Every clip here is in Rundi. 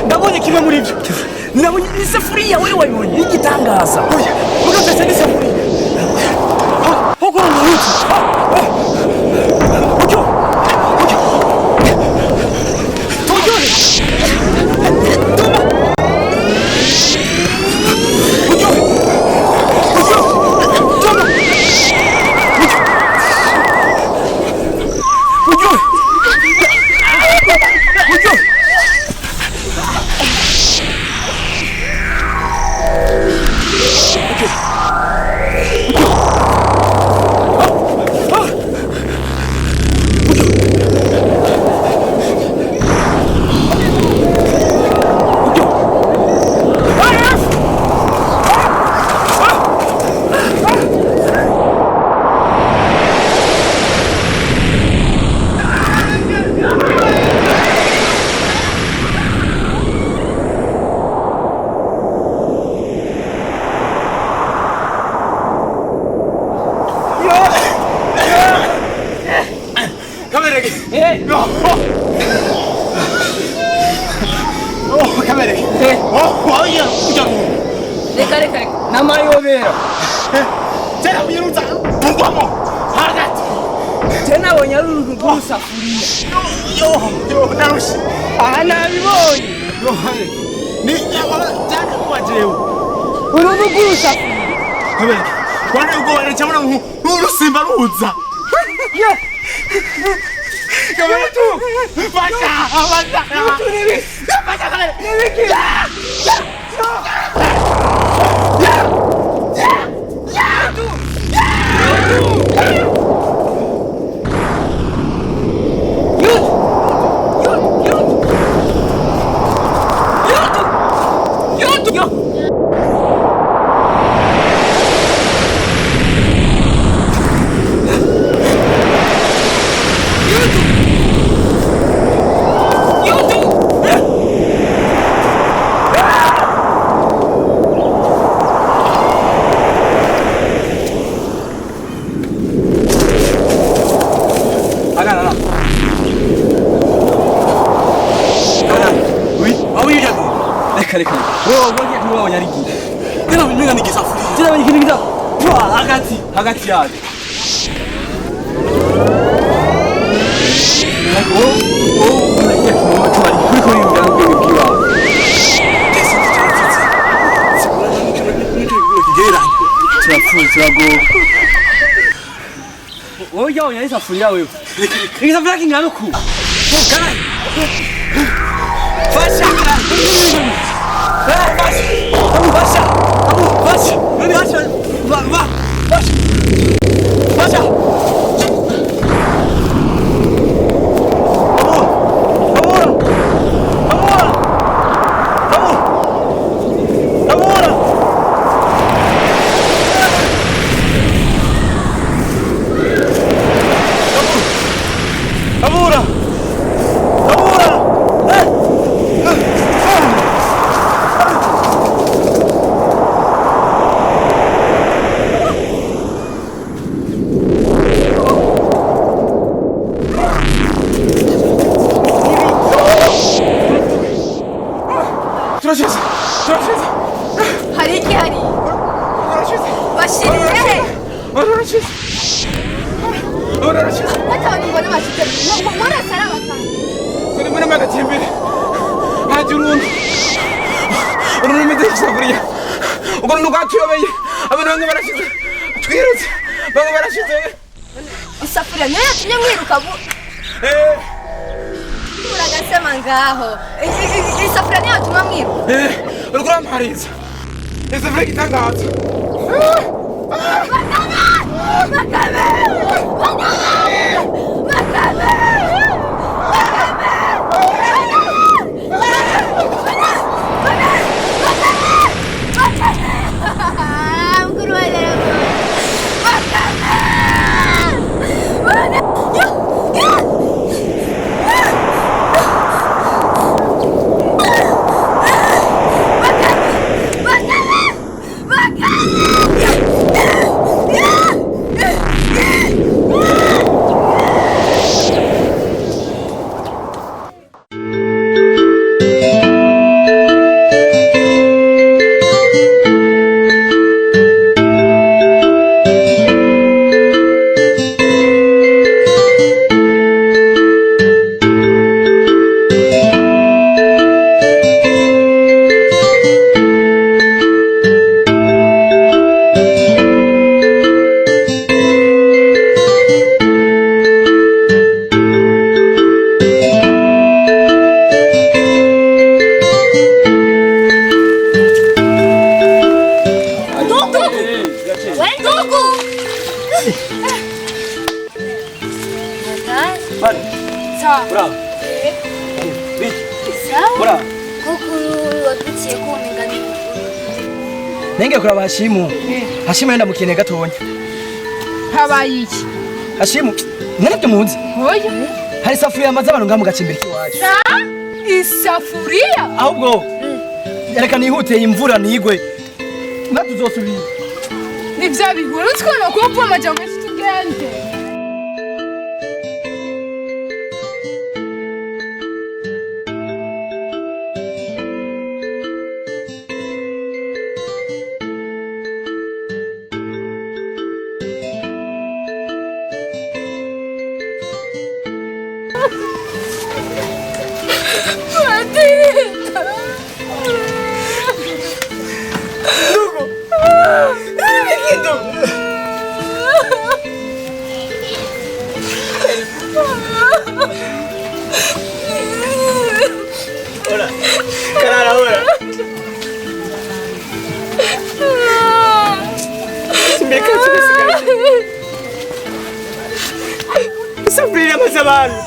Ndabonye kimwe muri byo. Nabonye isafuriya wewe wayibonye igitangaza. Oya, mugafese n'isafuriya. Hoko n'uruti. Ojo. Ojo. Ojo. Toma. Ojo. Ojo. Toma. Ojo. Ojo. Hagati yaje. Unaingia kimama tu alikuwa kuri mlango w'ikiwa. turagowe. Oya oya isafuriya wewe. Isafuriya kingana uku. Kana. Fasha. Fasha. Isafuriya niyo yatumye mwiruka bu. Uragasema ngaho. Isafuriya niyo yatumye mwiruka. Uriko urampariza. Isafuriya igitangaza. Nenge kuraba Hashimu. Hashimu yenda mukene gatonya. Habaye iki? Hashimu, nabyo muzi. Oya. Hari isafuriya amaze abantu ngamu gacimbira kiwaje. Isafuriya? Ahubwo yareka nihuteye imvura nigwe. Natuzosubira. Nivya bihuru twona ko amajambo menshi tugende. Hola. Carara ahora. Me canso desse gato. Isafuriya amaze abantu.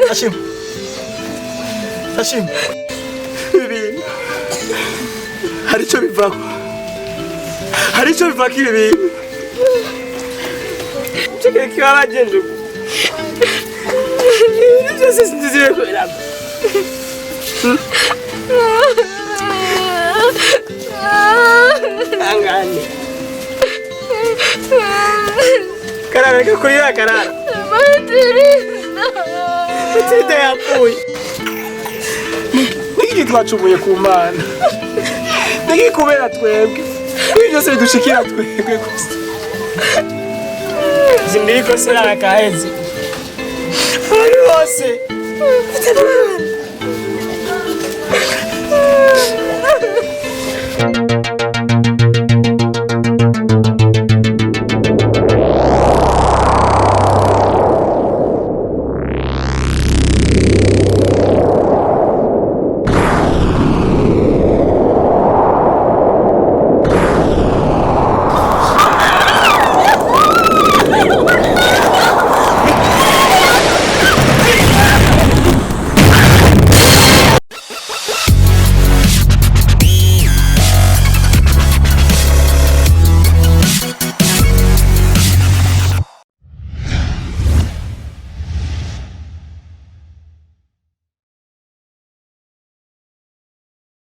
Hashimu. Hashimu. Ibintu. Hari icyo bivako. Hari icyo bivako ibi bintu. Cheke kiwala jendo. Ibintu byose sinziziwe kubiramo. Angane. Karara kakurira karara. Matilda yapfuye. Niki twacumuye ku Mana. Niki kubera twebwe. Ibi byose bidushikira twebwe gusa. Zimbiriko sera kahezi. Ari hose.